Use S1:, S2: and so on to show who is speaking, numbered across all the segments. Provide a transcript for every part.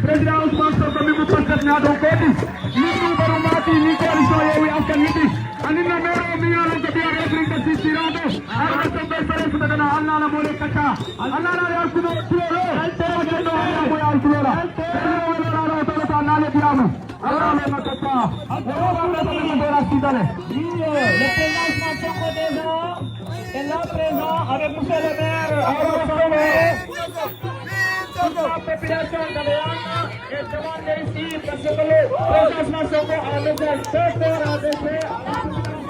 S1: President Ousmane Sonko mi mu paskat na do koti nitu baru mati ni coalition Yewwi Askan Wi anina mero mi yalo ko biya representa sisirado arba so be pare futa na alla la mole kata alla la yar kuno tulo alte wajno alla mo yar tulo la alla to to alla le biamu alla le makata alla ba to le dora sidale le président Ousmane Sonko est là présent avec monsieur le maire toute la population d'Aléana est demandée ici parce que le président Sonko a besoin de faire adresser à la population.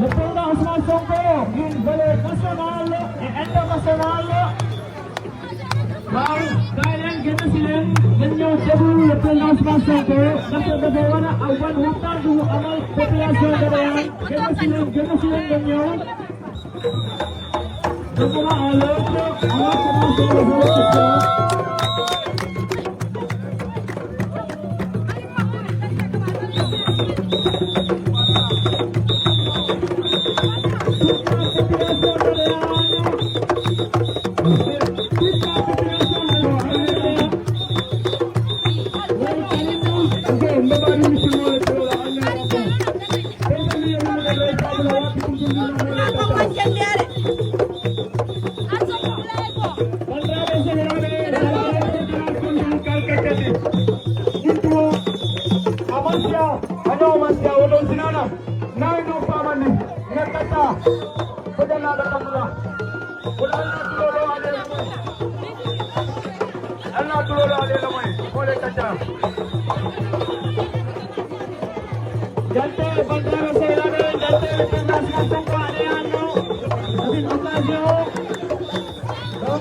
S1: Le président Ousmane Sonko, une valeur nationale et internationale. Le président Ousmane Sonko,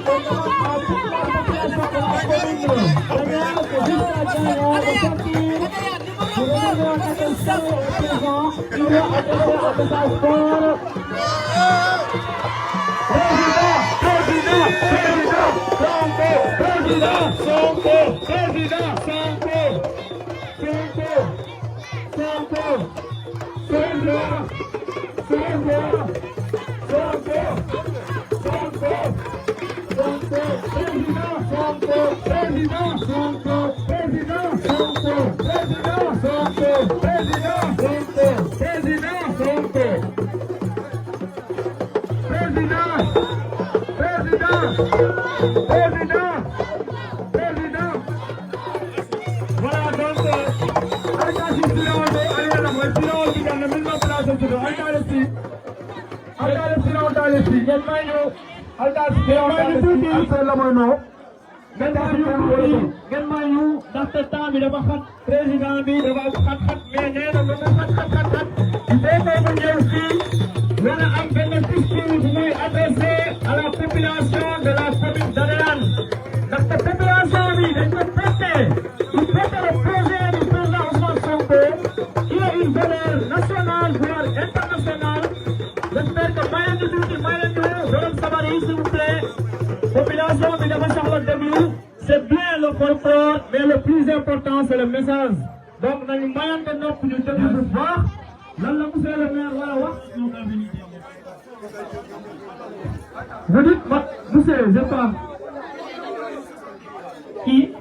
S1: Jangan
S2: Dabo est présent, il doit adresser un message fort.
S1: Voilà donc, adressé à la population de la commune d'Adéane. Notre population, oui, est prêtée. Vous prêtez le projet du président Ousmane Sonko, qui est une valeur nationale, voire internationale. J'espère que Mayen Sabari, s'il vous plaît, population de Charlotte Debout, c'est bien le folklore, mais le plus important, c'est le message. Donc, nous avons moyen de nous voir. Là, monsieur le maire, voilà, vous dites, monsieur, je parle. Qui?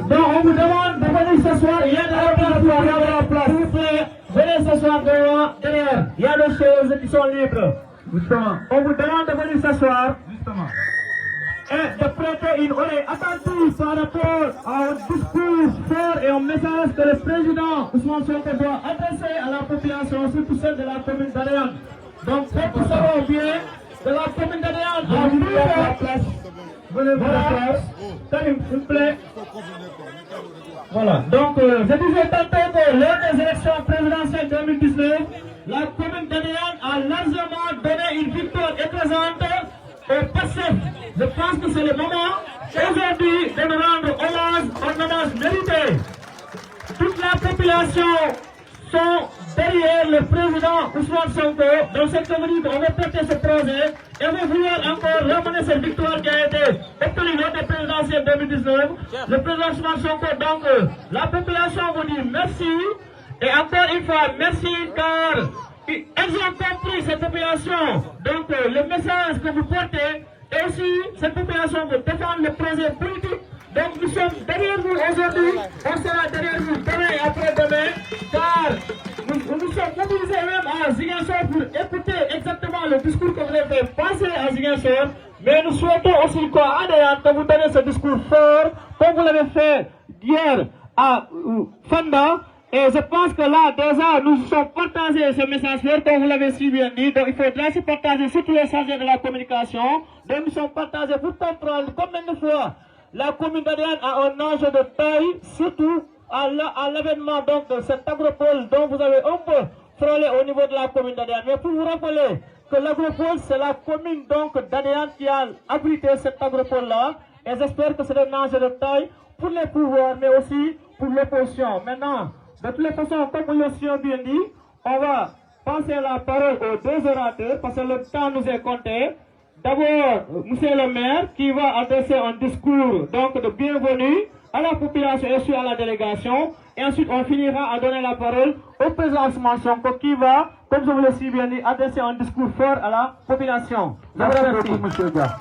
S1: Donc, on vous demande de venir s'asseoir. Il y a de la place. S'il vous plaît, venez s'asseoir derrière. Il y a des choses qui sont libres. Justement. On vous demande de venir s'asseoir. Justement. Et de prêter une oreille attentive par rapport à un discours fort et un message que le président Ousmane Sonko doit adresser à la population, surtout celle de la commune d'Adéane. Donc, ceux qui seront bien de la commune d'Adéane, venez à la place. Venez voir la place. S'il vous plaît. Voilà. Donc, je disais tantôt que lors des élections présidentielles 2019, la commune d'Adéane a largement donné une victoire écrasante au PASTEF. Je pense que c'est le moment aujourd'hui de nous rendre hommage, un hommage mérité. Toute la population sont derrière le président Ousmane Sonko. Dans cette commune, on va porter ce projet et on va vouloir encore ramener cette victoire qui a été obtenue lors des présidentielles 2019. Le président Ousmane Sonko, donc, la population vous dit merci. Et encore une fois, merci car ils ont compris cette population. Donc, le message que vous portez, et aussi cette population veut défendre le projet politique. Donc, nous sommes derrière vous aujourd'hui, on sera derrière vous demain et après-demain, car nous sommes mobilisés même à Ziguinchor pour écouter exactement le discours que vous avez fait passer à Ziguinchor. Mais nous souhaitons aussi qu'à Adéane, que vous donnez ce discours fort, comme vous l'avez fait hier à Fanda. Et je pense que là, déjà, nous sommes partagés ce message fort, comme vous l'avez si bien dit. Donc, il faudra se partager sur tous les chargés de la communication. Donc, nous sommes partagés pour comprendre combien de fois la commune d'Adéane a un enjeu de taille, surtout à l'avènement donc de cet agropole dont vous avez un peu frôlé au niveau de la commune d'Adéane. Mais pour vous rappeler que l'agropole, c'est la commune donc d'Adéane qui a abrité cet agropole-là. Et j'espère que c'est un enjeu de taille pour les pouvoirs, mais aussi pour l'opposition. Maintenant, de toutes les façons, comme nous l'avons bien dit, on va passer la parole aux deux orateurs parce que le temps nous est compté. D'abord, monsieur le maire qui va adresser un discours donc de bienvenue à la population et aussi à la délégation. Et ensuite, on finira à donner la parole au président Ousmane Sonko qui va, comme je vous l'ai si bien dit, adresser un discours fort à la population.
S3: Merci beaucoup, monsieur Dia.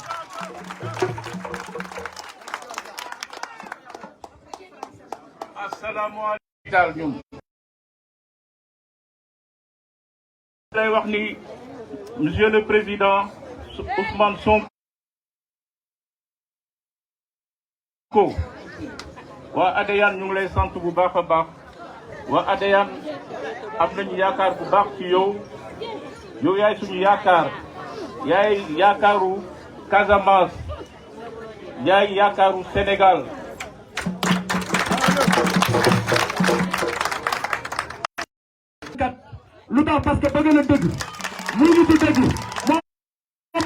S4: Assalamu alaikum. lay wax ni monsieur le président Ousmane Sonko waa Adéane ñu ngi lay sant bu baax a baax waa Adéane am nañu yaakaar bu baax ci yow yaay suñu yaakaar yaay yaakaaru Casamance yaay yaakaaru Sénégal.
S1: lu tax parce que bëgg na dëgg mu ngi ci dëgg moom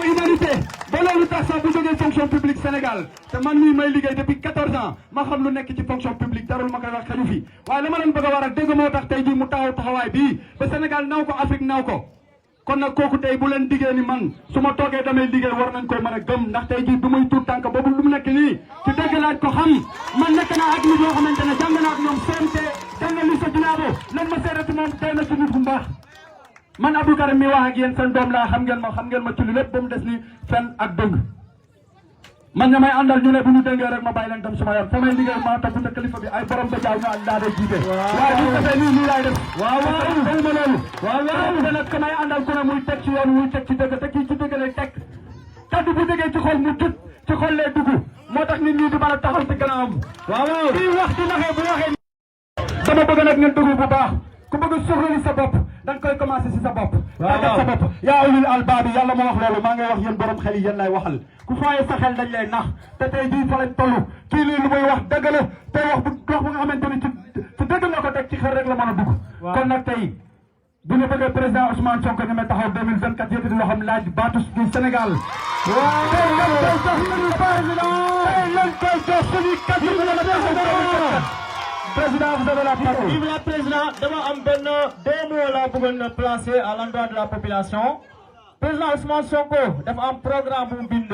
S1: humanité ba loolu tax sax bu jógee fonction publique Sénégal te man mii may liggéey depuis 14 ans ma xam lu nekk ci fonction publique darul ma koy wax xaju fi waaye la ma leen bëgg a war a dégg moo tax tey jii mu taxawaay bii ba Sénégal naw ko Afrique naw ko kon nag kooku tey bu leen diggee ni man su ma toogee damay liggéey war nañ koy mën a gëm ndax tey jii du muy tuut tànk boobu lu mu nekk nii ci dëgg laaj ko xam man nekk naa ak nit yoo xamante ne jàng naa ak ñoom CMT jàng li sa dinaabo lan ma seerati moom tey na ci nit bu mbaax man Abdou Karim mi wax ak yéen seen doom laa xam ngeen ma ci lu lépp ba mu des ni fen ak dëng man ña may àndal ñu ne bu ñu dëngee rek ma bàyyi leen dem suma yoon fa may liggéey maa topp te kilifa bi ay borom ba jaaw ñu ànd daa dee jiite waaye bu defee nii laay def waaw ma loolu waaw te nag ka may àndal ku ne muy teg ci yoon muy teg ci dëgg te kii ci dëgg lay teg kaddu bu déggee ci xol mu jut ci xol lay dugg moo tax nit ñi di mën a taxaw ci gannaawam waaw kii wax di naxee bu waxee dama bëgg nag ngeen dugg bu baax ku bëgg suxali sa bopp da nga koy commencé si sa bopp tàggat sa bopp yaa ulil albaabi yàlla moo wax loolu maa ngay wax yéen borom xel yi yéen lay waxal ku fooyee sa xel dañ lay nax te tey jii fa lañ toll kii lii lu muy wax dëgg la te wax bu nga xamante ni ci dëgg la ko teg ci xel rek la mën a dugg kon nag tey bu ñu bëggee président Ousmane Sonko ñu may taxaw 2024 yëkkati loo xam laaj baatu du Sénégal tey lan koy jox suñu président tey lan koy jox suñu président vous avez la parole.
S2: Vive la président dama am benn deux mots laa bëggoon placer à l'endroit de la population président Ousmane Sonko dafa am programme bu mu bind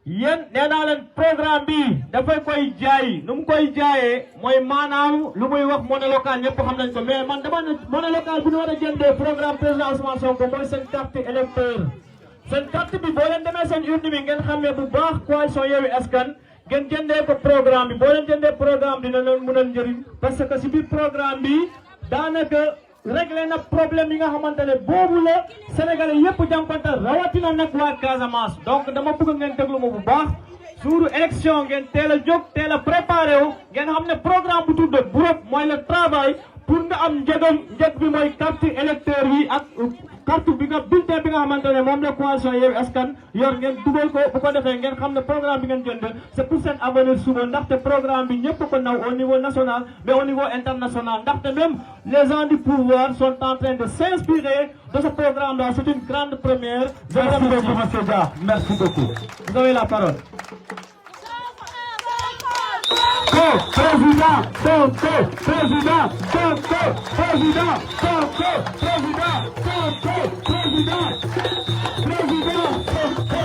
S2: yéen nee naa leen programme bi dafay koy jaay nu mu koy jaayee mooy maanaam lu muy wax monnaie locale ñëpp xam nañ ko mais man dama ne monnaie locale bu ñu war a jëndee programme président Ousmane Sonko mooy seen carte électeur seen carte bi boo leen demee seen urne bi ngeen xamee bu baax coalition Yewwi Askan ngeen jëndee ko programme bi boo leen jëndee programme dina leen mën a njëriñ parce que si biir programme bi daanaka réglé na problème yi nga xamante ne boobu la Sénégalais yëpp jàmpantal rawatina nag waa Casamance donc dama bëgg ngeen déglu ma bu baax suuru élection ngeen teel a jóg teel a préparé wu ngeen xam ne programme bu tudd BROP mooy le travail pour nga am njëg bi mooy carte électeur yi ak carte bi nga bulletin bi nga xamante ne moom la coalition Yewwi Askan yor ngeen dugal ko bu ko defee ngeen xam ne programme bi ngeen jënd c'est pour seen avenir suba ndaxte programme bi ñëpp ko naw au niveau national mais au niveau international ndaxte même les gens du pouvoir sont en train de s'inspirer de ce programme là c'est une grande première.
S1: Merci beaucoup monsieur Dia merci beaucoup.
S2: Vous avez la parole.
S1: Président Sonko président Sonko président Sonko président Sonko président Sonko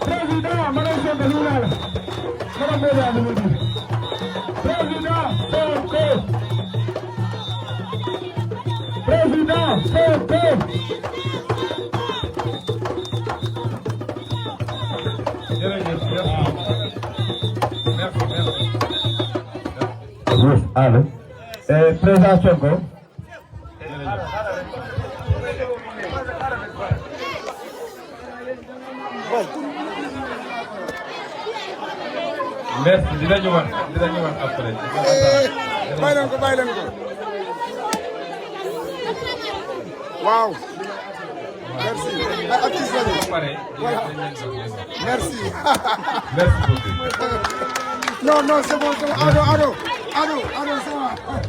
S1: président madame Sonko lu la madame Boya lu mu président Sonko président Sonko
S2: Allô. Président Sonko.
S3: merci dinañu wax après.
S5: bàyyi leen ko waaw. merci. artiste lañu. merci.
S3: merci beaucoup.
S5: non c'est bon c'est bon Ado c'est bon. Ado.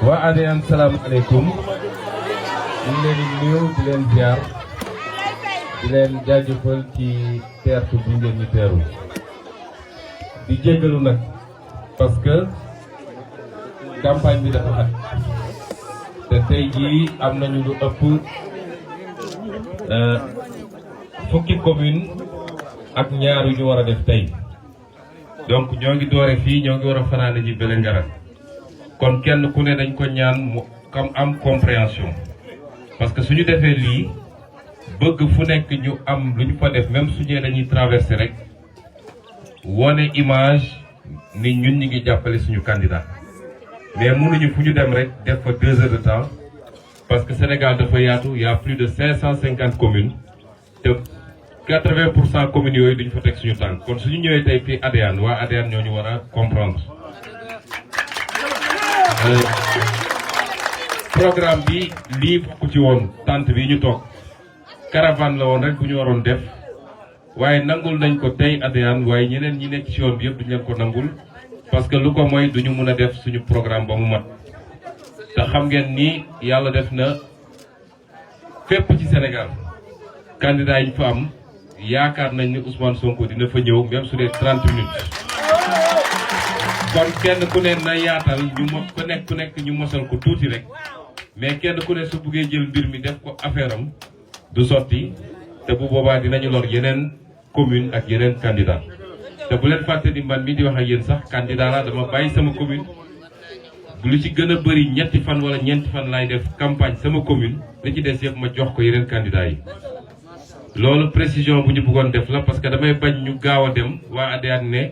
S3: waa ADN salaamaaleykum. ñu ngi leen di nuyu di leen ziar. di leen jaajëfal ci teertu bi ngeen ñu teeru. di jéggalu nag parce que campagne bi dafa xat. te tey jii am nañu lu ëpp fukki commune ak ñaar yu ñu war a def tey donc ñoo ngi doore fii ñoo ngi war a fanaane ji Vélingara kon kenn ku ne dañ ko ñaan mu am compréhension parce que suñu defee lii bëgg fu nekk ñu am lu ñu fa def même suñee dañuy traverser rek wone image ni ñun ñi ngi jàppale suñu candidat mais mënuñu fu ñu dem rek def fa 2 heures de temps parce que Sénégal dafa yaatu y a plus de 550 communes te 80% communes yooyu duñu fa teg suñu tànk kon suñu ñëwee tey fii ADN waa ADN ñoo ñu war a comprendre. programme bi lii bokk ci woon tente bi ñu toog caravane la woon rek bu ñu waroon def waaye nangul nañ ko tey ADN waaye ñeneen ñi nekk ci yoon bi yëpp duñu leen ko nangul parce que lu ko mooy duñu mën a def suñu programme ba mu mat te xam ngeen ni yàlla def na fépp ci Sénégal candidat yi fa am yaakaar nañ ni Ousmane Sonko dina fa ñëw même su dee 30 minutes kon kenn ku ne na yaatal ñu ku nekk ñu mosal ko tuuti rek mais kenn ku ne su buggee jël mbir mi def ko affaire am du sotti te bu boobaa dinañu lor yeneen commune ak yeneen candidat te bu leen fàtte ni man mi di wax ak yéen sax candidat la dama bàyyi sama commune lu ci gën a bëri ñetti fan wala ñeenti fan laay def campagne sama commune li ci des yëpp ma jox ko yeneen candidat yi loolu précision bu ñu bëggoon def la parce que damay bañ ñu gaaw a dem waa ADEAN ne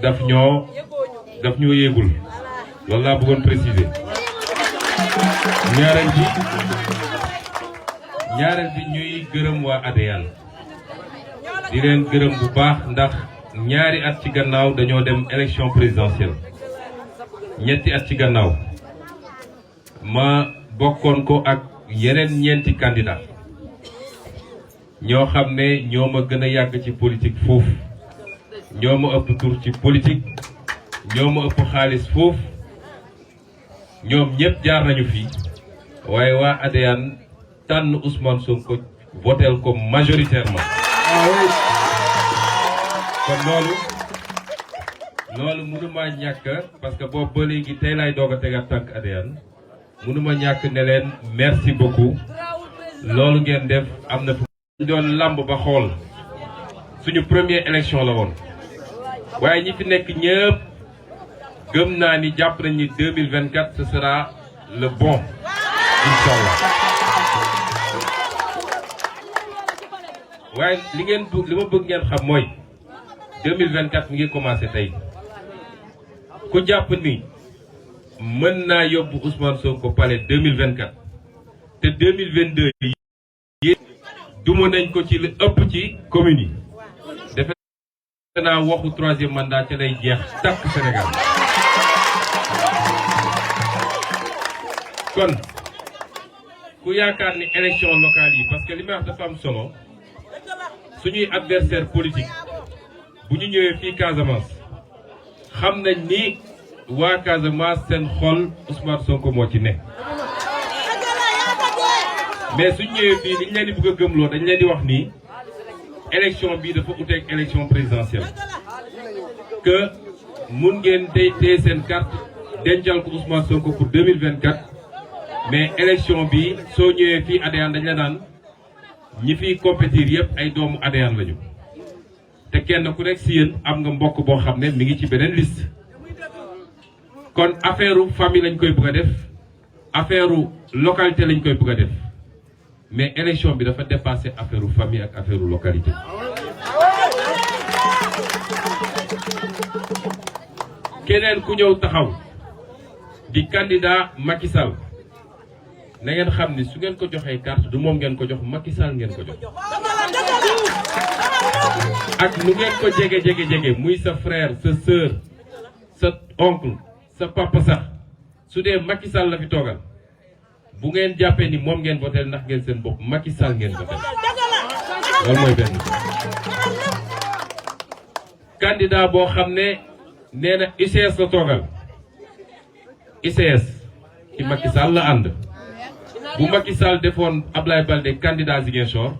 S3: daf ñoo yéegul loolu laa bëggoon préciser ñaareel bi ñuy gërëm waa ADEAN di leen gërëm bu baax ndax ñaari at ci gannaaw dañoo dem élection présidentielle ñetti at ci gannaaw ma bokkoon ko ak yeneen ñeenti candidat ñoo xam ne ñoo ma gën a yàgg ci politique foofu ñoo ma ëpp tur ci politique ñoo ma ëpp xaalis foofu ñoom ñëpp jaar nañu fii waaye waa ADEAN tànn Ousmane Sonko voteel ko majoritairement kon loolu mënuma ñàkk parce que boobu ba léegi tey laay doog a tegaat tànk ADEAN mënuma ñàkk ne leen merci beaucoup loolu ngeen def am na fu doon lamb ba xool suñu première élection la woon waaye ñi fi nekk ñëpp gëm naa ni jàpp nañ ni 2024 ce sera le bon inchallah waaye li ma bëgg ngeen xam mooy 2024 mi ngi commencé tey ku jàpp ni mën naa yóbbu Ousmane Sonko palais 2024 te 2022 yi duma nañ ko ci li ëpp ci commune yi defe naa waxu 3e mandat ca lay jeex takk Sénégal kon ku yaakaar ni élection locale yi parce que li may wax dafa am solo suñuy adversaire politique bu ñu ñëwee fii Casamance xam nañ ni waa Casamance seen xol Ousmane Sonko moo ci ne mais suñ ñëwee fii liñ leen di bëgg a gëmloo dañ leen di wax ni élection bii dafa uteeg élection présidentielle que mun ngeen téye seen carte dencal ko Ousmane Sonko pour 2024 mais élection bi soo ñëwee fii ADEAN dañ la naan ñi fiy compétir yëpp ay doomu ADEAN lañu te kenn ku nekk si yéen am nga mbokk boo xam ne mi ngi ci beneen liste kon affaire famille lañ koy bëgg a def affaire localité lañ koy bëgg a def mais élection bi dafa dépasser affaire famille ak affaire localité. keneen ku ñëw taxaw di candidat Macky Sall na ngeen xam ni su ngeen ko joxee carte du moom ngeen ko jox Macky Sall ngeen ko jox. ak nu ngeen ko jege muy sa frère sa sœur sa oncle sa papa sax su dee Macky Sall la fi toogal bu ngeen jàppee ni moom ngeen votel ndax ngeen seen bopp Macky Sall ngeen votel loolu mooy benn. candidat boo xam ne nee na ICS la toogal ICS ci Macky Sall la ànd bu Macky Sall defoon Ablaye Baldé candidat Ziguinchor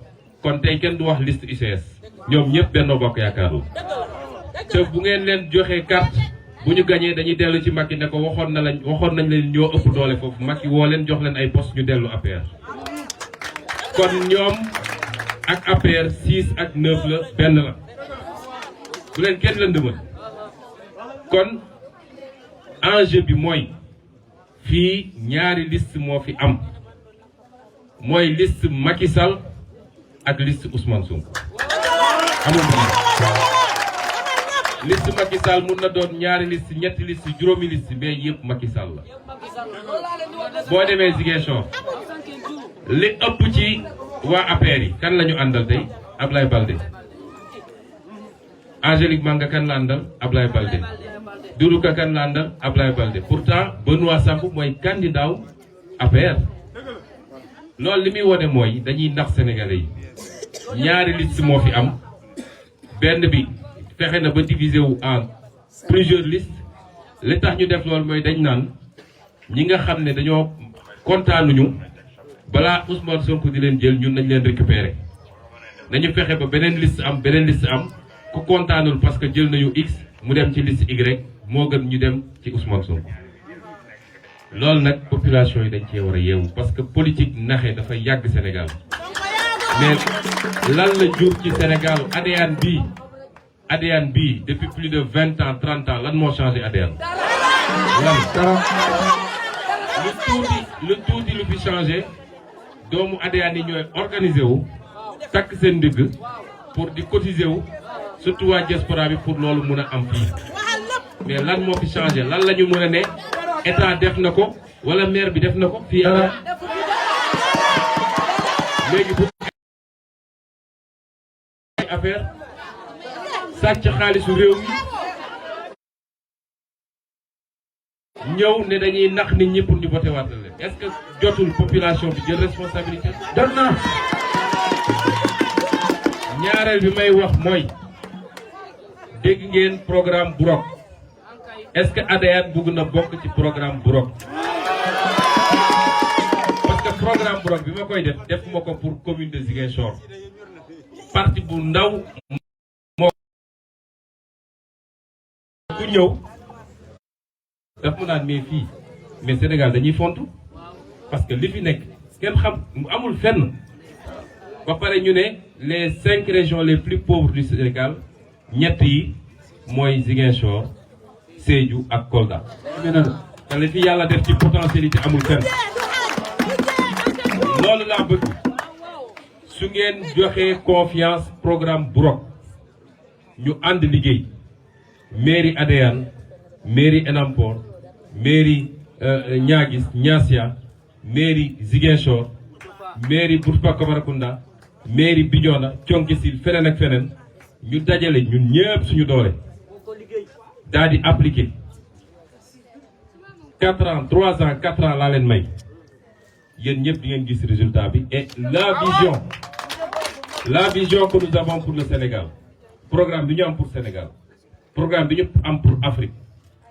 S3: kon tey kenn du wax liste ICS ñoom ñëpp Benno Bokk Yaakaar la te bu ngeen leen joxee carte bu ñu gañee dañuy dellu ci Macky ne ko waxoon nañ leen ñoo ëpp doole foofu Macky woo leen jox leen ay poste ñu dellu APR kon ñoom ak APR 6 ak 9 la benn la bu leen kenn lëndëmal kon enjeu bi mooy fii ñaari liste moo fi am mooy liste Macky Sall ak liste Ousmane Sonko amul liste Macky Sall mun na doon ñaari liste ñetti liste juróomi liste mais yëpp Macky Sall la boo demee Ziguinchor li ëpp ci waa APR yi kan la ñu àndal tey Ablaye Baldé Angélique Manga kan la àndal Ablaye Baldé Doudou Ka kan la àndal Ablaye Baldé pourtant Benoît Sambou mooy candidat wu APR loolu li muy wone mooy dañuy nax sénégalais yi ñaari liste moo fi am benn bi fexe na ba diviser wu en plusieurs listes li tax ñu def loolu mooy dañ naan ñi nga xam ne dañoo kontaanuñu balaa Ousmane Sonko di leen jël ñun nañ leen récupérer nañu fexe ba beneen liste am ku kontaanul parce que jël nañu X mu dem ci liste Y moo gën ñu dem ci Ousmane Sonko loolu nag population yi dañ cee war a yeewu parce que politique naxe dafa yàgg Sénégal mais lan la jur ci Sénégal ADN bii depuis plus de 20 ans 30 ans lan moo changé ADN lan lu tuuti lu fi changé doomu ADN yi ñooy organisé wu takk seen ndigg pour di cotiser wu surtout waa diaspora bi pour loolu mun a am fii mais lan moo fi changé lan la ñu mën a ne état def na ko wala maire bi def na ko fii léegi bu ay affaire sàcc xaalisu réew mi ñëw ne dañuy nax nit ñi pour ñu voté waat leen est-ce que jotul population bi jël responsabilité jot na ñaareel bi may wax mooy dégg ngeen programme Burok est-ce que ADN bëgg na bokk ci programme Burok parce que programme Burok bi ma koy def ma ko pour commune de Ziguinchor parti bu ndaw moo ku ñëw daf mu naan mais fii mais Sénégal dañuy fontu parce que li fi nekk kenn xam mu amul fenn ba pare ñu ne les 5 régions les plus pauvres du Sénégal ñett yi mooy Ziguinchor Sédhiou ak Kolda. te li fi yàlla def ci potentialité amul fenn loolu laa bëgg su ngeen joxee confiance programme Burok ñu ànd liggéey mairie Adéane mairie Enampor mairie Niaguis Niassia mairie Ziguinchor mairie Bourpa Camaracounda mairie Bignona Thionck-Essyl feneen ak feneen ñu dajale ñun ñëpp suñu doole daal di appliquer 4 ans 3 ans 4 ans laa leen may yéen ñëpp di ngeen gis résultat bi et la vision que nous avons pour le Sénégal programme bi ñu am pour Sénégal programme bi ñu am pour Afrique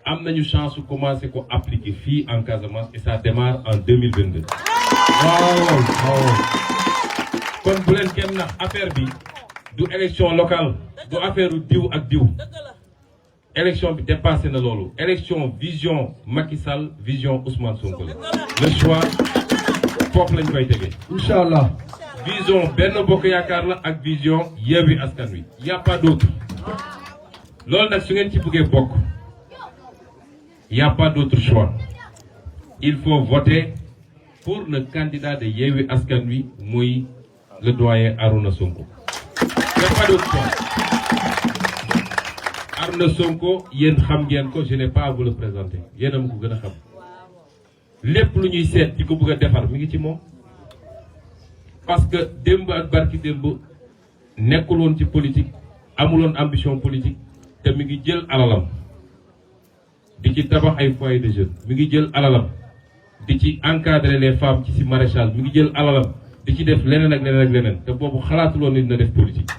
S3: am nañu chance su commencer ko appliquer fii en Casamance et ça démarre en 2022. waaw. kon bu leen kenn nax affaire bi du élection locale du affaire diw ak diw élection bi dépassé na loolu élection vision Macky Sall vision Ousmane Sonko la le choix foofu lañ koy tegee.
S1: incha allah.
S3: vision Benno Bokk Yaakaar la ak vision Yewwi Askan Wi y a pas d'autre loolu nag su ngeen ci bëggee bokk y a pas d'autre choix il faut voter pour le candidat de Yewwi Askan Wi muy le doyen Arouna Sonko. y a pas d'autre choix Arouna Sonko yéen xam ngeen ko je n'ai pas à vous le présenter yéen a ma ko gën a xam lépp lu ñuy seet di ko bëgg a defar mi ngi ci moom. parce que démb ak barki démb nekkul woon ci politique amuloon ambition politique te mi ngi jël alalam di ci tabax ay foyer de jeunes mi ngi jël alalam di ci encadrer les femmes ci si maraîchage mi ngi jël alalam di ci def leneen ak leneen ak leneen te boobu xalaatuloon nit na def politique.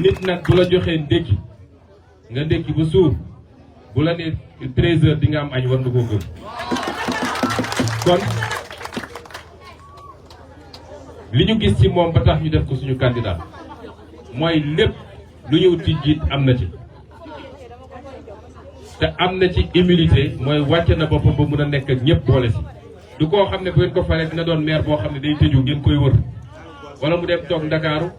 S3: nit nag bu la joxee ndékki nga ndékki ba suur bu la nee 13h di nga am añ war nga koo gëm kon. li ñu gis ci moom ba tax ñu def ko suñu candidat mooy lépp lu ñu ci jiit am na ci te am na ci humilité mooy wàcce na boppam ba mun a nekk ak ñëpp boole si du koo xam ne bu ngeen ko falee dina doon maire boo xam ne day tëju ngeen koy wër wala mu dem toog Ndakaaru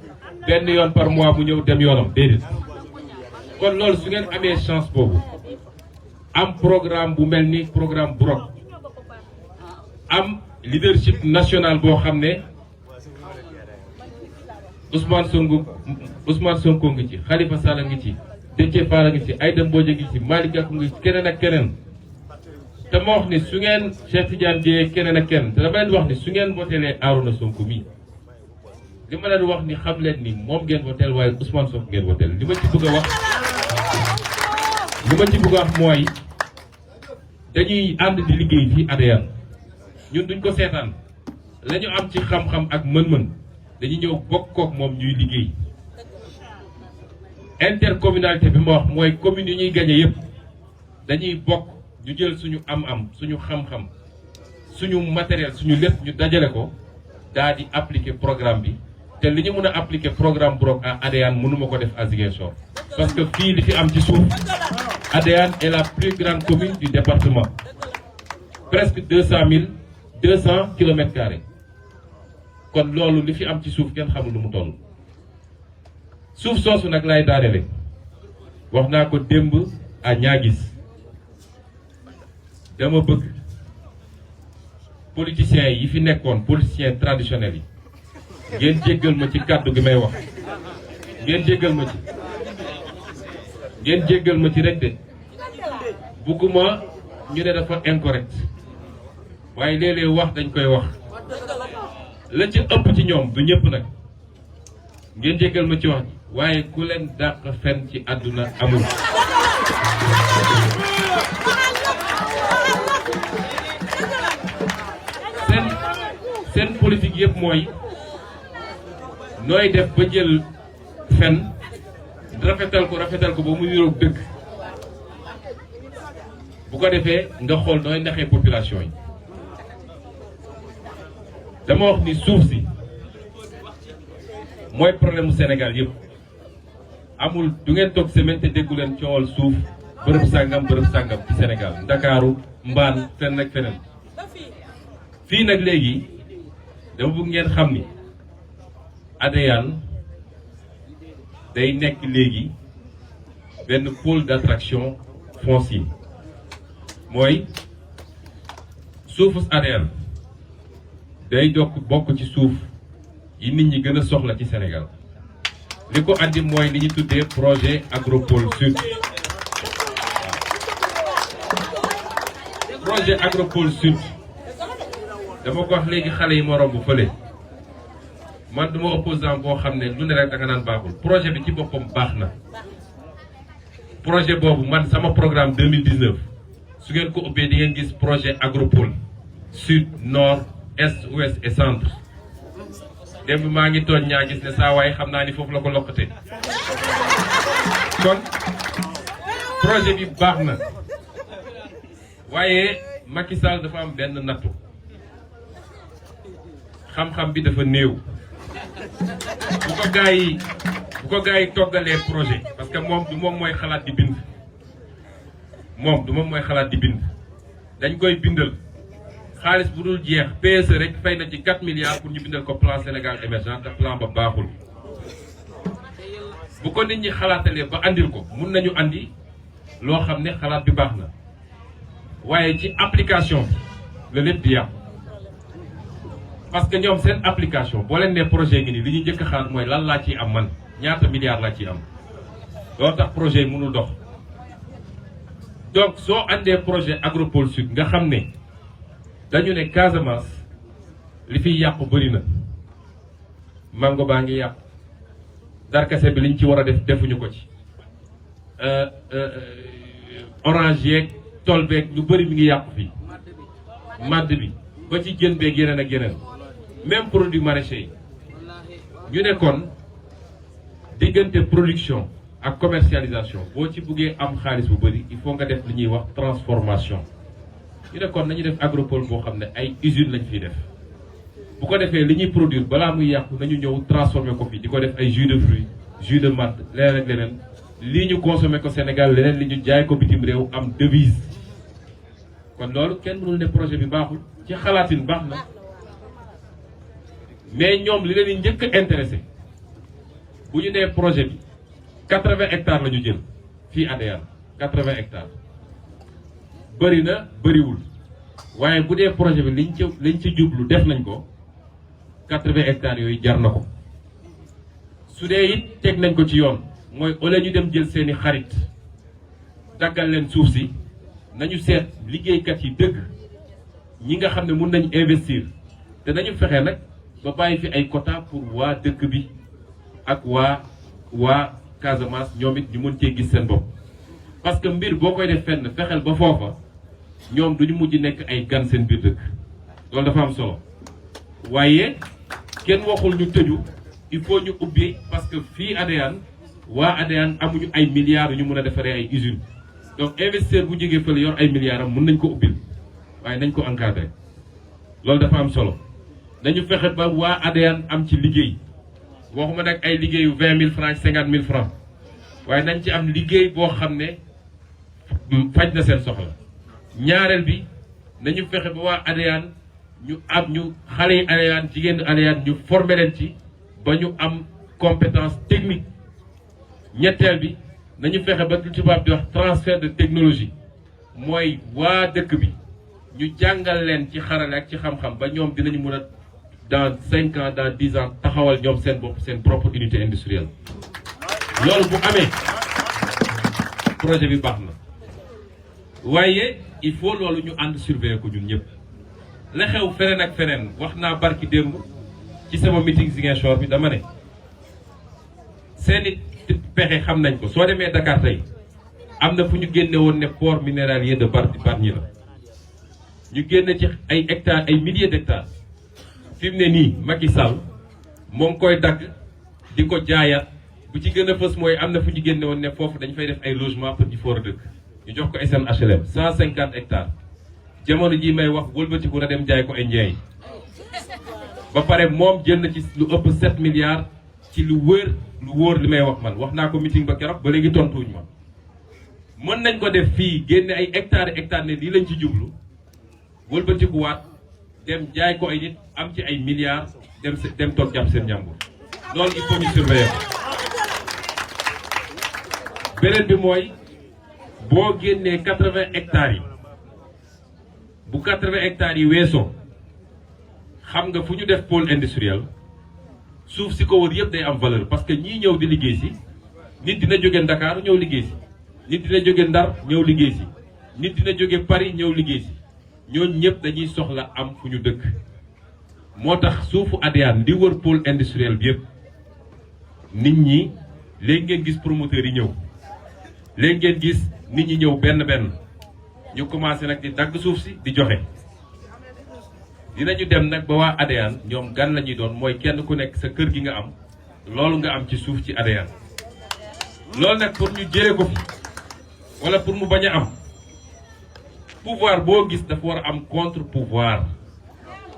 S3: benn yoon par mois mu ñëw dem yoonam déedéet kon loolu su ngeen amee chance boobu am programme bu mel ni programme Burok am leadership national boo xam ne Ousmane Sonko ngi ci Khalifa Sall ngi ci Déthié Fall ngi ci Aïda Mbodj ngi ci Malick Gakou ngi ci keneen ak keneen te ma wax ni su ngeen Cheikh Tidiane Dièye keneen ak keneen te dama leen wax ni su ngeen votelee Arouna Sonko mi li ma leen wax ni xam leen ni moom ngeen voteel waaye Ousmane Sonko ngeen voteel li ma ci bëgg a wax mooy dañuy ànd di liggéey fii Adéane ñun duñ ko seetaan la ñu am ci xam-xam ak mën-mën dañuy ñëw bokkook moom ñuy liggéey intercommunalité bi ma wax mooy commune yi ñuy gañe yépp dañuy bokk ñu jël suñu am-am suñu xam-xam suñu matériel suñu lépp ñu dajale ko daal di appliquer programme bi te li ñu mën a appliquer programme Brok à Adéane mënuma ko def à Ziguinchor parce que fii li fi am ci suuf Adéane est la plus grande commune du département presque 200 kilomètres carrés kon loolu li fi am ci suuf kenn xamul lu mu toll suuf soosu nag lay daanele wax naa ko démb à Niaguis dama bëgg politiciens yi fi nekkoon politiciens traditionnels yi ngeen jéggal ma ci kàddu gi may wax ngeen jéggal ma ci rek de bugguma ñu ne dafa incorrect waaye léeg-léeg wax dañ koy wax la ci ëpp ci ñoom du ñëpp nag ngeen jéggal ma ci wax ji waaye ku leen dàq fen ci àdduna amul seen politique yëpp mooy nooy def ba jël fen rafetal ko ba mu niroog dëgg bu ko defee nga xool nooy naxee population yi dama wax ni suuf si mooy problème mu Sénégal yëpp amul du ngeen toog semaine te déggu leen coowal suuf bërëb sàngam ci Sénégal Ndakaaru Mbaan fenn ak feneen fii nag léegi dama bëgg ngeen xam ni Adéane day nekk léegi benn pôle d'attraction foncier mooy suufus Adéane day bokk ci suuf yi nit ñi gën a soxla ci Sénégal li ko andi mooy li ñu tuddee projet Agropole Sud projet Agropole Sud dama ko wax léegi xale yi ma romb fële man duma opposant boo xam ne lu ne rek da nga naan baaxul projet bi ci boppam baax na projet boobu man sama programme 2019 su ngeen ko ubbee di ngeen gis projet Agropole sud nord est ouest et centre démb maa ngi tooñ ñaa gis ne saa waaye xam naa ni foofu la ko lokkate kon projet bi baax na waaye Macky Sall dafa am benn nattu xam-xam bi dafa néew bu ko gaa yi toggalee projet parce que moom du moom mooy xalaat di bind dañ koy bindal xaalis bu dul jeex PSE rek fay na ci 4 milliards pour ñu bindal ko plan Sénégal émergent te plan ba baaxul bu ko nit ñi xalaatalee ba andil ko mun nañu andi loo xam ne xalaat bi baax na waaye ci application la lépp di yàqu parce que ñoom seen application boo leen nee projet ngi nii li ñu njëkk a xaar mooy lan laa ciy am man ñaata milliards laa ciy am loolu tax projet yi mënul dox donc soo andee projet Agropole Sud nga xam ne dañu ne Casamance li fiy yàqu bëri na mango baa ngi yàqu darkase bi liñ ci war a def defuñu ko ci orange yeeg tool beeg lu bëri mi ngi yàqu fii madd bi ba ci jën beeg yeneen ak yeneen même produit maraîcher yi ñu ne kon diggante production ak commercialisation boo ci buggee am xaalis bu bëri il faut nga def li ñuy wax transformation ñu ne kon nañu def Agropole boo xam ne ay usines lañ fiy def bu ko defee li ñuy produire balaa muy yàqu nañu ñëw transformer ko fii di ko def ay jus de fruits jus de madd leneen ak leneen lii ñu consommer ko Sénégal leneen li ñu jaay ko bitim réew am devise kon loolu kenn mënul ne projet bi baaxul ci xalaatin baax na mais ñoom li leen di njëkk a intéressé bu ñu nee projet bi 80 hectares la ñu jël fii Adéane 80 hectares bëri na bëriwul waaye bu dee projet bi liñ ci jublu def nañ ko 80 hectares yooyu jar na ko su dee it teg nañ ko ci yoon mooy au lieu ñu dem jël seeni xarit daggal leen suuf si nañu seet liggéeykat yi dëgg ñi nga xam ne mun nañ investir te nañu fexe nag ba bàyyi fi ay quota pour waa dëkk bi ak waa Casamance ñoom it ñu mën cee gis seen bopp parce que mbir boo koy def fenn fexeel ba foofa ñoom duñu mujj nekk ay gan seen biir dëkk loolu dafa am solo waaye kenn waxul ñu tëju il faut ñu ubbi parce que fii Adéane waa Adéane amuñu ay milliards yu ñu mën a defaree ay usines donc investisseur bu jógee fële yor ay milliards am mën nañ ko ubbil waaye nañ ko encadrer loolu dafa am solo dañu fexe ba waa ADEAN am ci liggéey waxuma nag ay liggéeyu 20 000 francs 50 000 francs waaye nañ ci am liggéey boo xam ne faj na seen soxla ñaareel bi nañu fexe ba waa ADEAN ñu xale yi ADEAN jigéen ADEAN ñu former leen ci ba ñu am compétence technique ñetteel bi nañu fexe ba lu tubaab di wax transfert de technologie mooy waa dëkk bi ñu jàngal leen ci xarale ak ci xam-xam ba ñoom dinañu mën a dans 5 ans dans 10 ans taxawal ñoom seen bopp seen propre unité industrielle loolu bu amee projet bi baax na waaye il faut loolu ñu ànd surveiller ko ñun ñëpp la xew feneen ak feneen wax naa barki démb ci sama meeting Ziguinchor bi dama ne seeni pexe xam nañ ko soo demee Dakar tey am na fu ñu génne woon ne port minéralier de Bargny la ñu génne ci ay hectares ay milliers d'hectares fi mu ne nii Macky Sall moo ngi koy dagg di ko jaayaat bu ci gën a fës mooy am na fu ñu génne woon ne foofu dañu fay def ay logement pour ñu foor a dëkk ñu jox ko SNHLM 150 hectares jamono jii may wax wëlbatiku na dem jaay ko ay njeey ba pare moom jël na ci lu ëpp 7 milliards ci lu wóor li may wax man wax naa ko meeting ba keroog ba léegi tontuwuñ ma mën nañ ko def fii génne ay hectares hectares ne lii lañ ci jublu wëlbatikuwaat dem jaay ko ay nit am ci ay milliards dem toog jàpp seen njàmbur loolu il faut ñu surveiller beneen bi mooy boo génnee 80 hectares yi bu 80 hectares yi weesoo xam nga fu ñu def pôle industriel suuf si ko wër yëpp day am valeur parce que ñii ñëw di liggéey si nit dina jóge Ndakaaru ñëw liggéey si nit dina jóge Ndar ñëw liggéey si nit dina jóge Paris ñëw liggéey si ñooñu ñëpp dañuy soxla am fu ñu dëkk moo tax suufu ADEAN di wër pôle industriel bi yëpp nit ñi léegi ngeen gis promoteurs yi ñëw léegi ngeen gis nit ñi ñëw benn benn ñu commencé nag di dagg suuf si di joxe dinañu dem nag ba waa ADEAN ñoom gan la ñuy doon mooy kenn ku nekk sa kër gi nga am loolu nga am ci suuf ci ADEAN loolu nag pour ñu jëlee ko fi wala pour mu bañ a am pouvoir boo gis dafa war a am contre pouvoir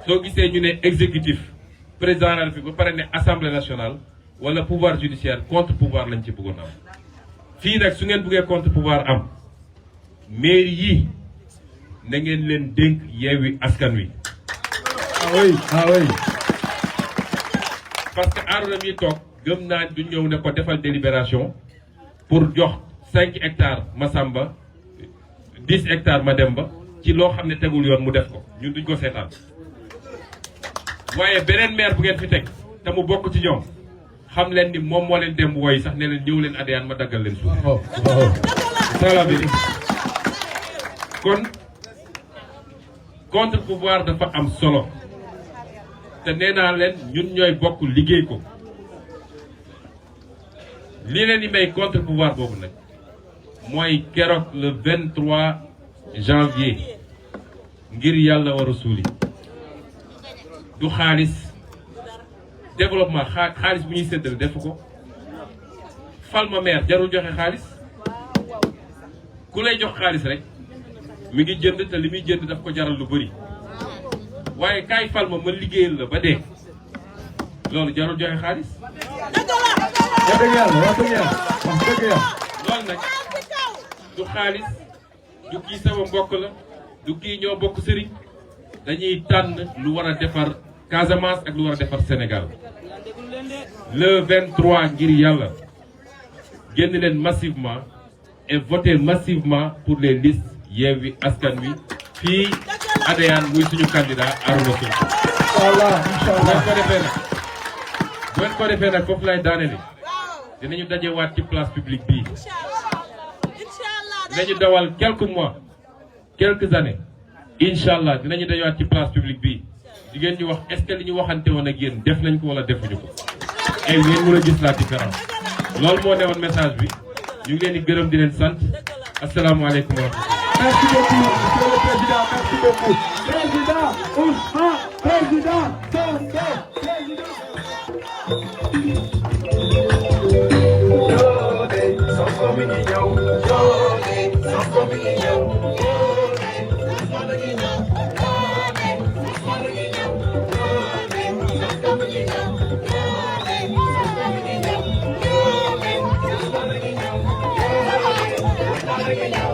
S3: soo gisee ñu ne exécutif président de la République ba pare ne assemblée nationale wala pouvoir judiciaire contre pouvoir lañ ci bëggoon am fii nag su ngeen bëggee contre pouvoir am mairie yi na ngeen leen dénk Yewwi Askan Wi.
S1: ah oui.
S3: parce que Arouna mi toog gëm naa du ñëw ne ko defal délibération pour jox 5 hectares Massamba 10 hectares Mademba ci loo xam ne tegul yoon mu def ko ñun duñ ko seetaan waaye beneen maire bu ngeen fi teg te mu bokk ci ñoom xam leen ni moom moo leen dem woy sax ne leen ñëw leen ADEAN ma daggal leen suuf. kon contre pouvoir dafa am solo te nee naa leen ñun ñooy bokk liggéey ko li leen di may contre pouvoir boobu nag mooy keroog le 23 janvier ngir yàlla war a suuli du xaalis développement xaalis bu ñuy séddale def ko fal ma maire jarul joxe xaalis ku lay jox xaalis rek mi ngi jënd te li muy jënd daf ko jaral lu bëri waaye kaay fal ma liggéeyal la ba dee loolu jarul joxe xaalis.
S1: wax dëgg yàlla wax dëgg yàlla wax dëgg yàlla.
S3: loolu nag du xaalis du kii sama mbokk la du kii ñoo bokk sëriñ dañuy tànn lu war a defar Casamance ak lu war a defar Sénégal le 23 ngir yàlla génn leen massivement et voter massivement pour les listes Yewwi Askan Wi fii ADEAN muy suñu candidat Arouna Sonko.
S1: Inch'Allah.
S3: bu ngeen ko defee nag foofu lay daanele dinañu dajewaat ci place publique bii dinañu dawal quelques mois quelques années Inch'Allah dinañu dajewaat ci place publique bii jigéen ñu wax est-ce que li ñu waxante woon ak yéen def nañ ko wala defuñu ko et ngeen mën a gis la différence loolu moo newoon message bi ñu ngi leen di gërëm di leen sant asalaamaaleykum wa rahmatulah.
S1: Merci beaucoup, monsieur le président. Merci beaucoup. Président Ousmane, président Sonko, président. Sonko mi ngi ñëw. Sonko mi ngi ñëw.
S6: ñaar nga ñaar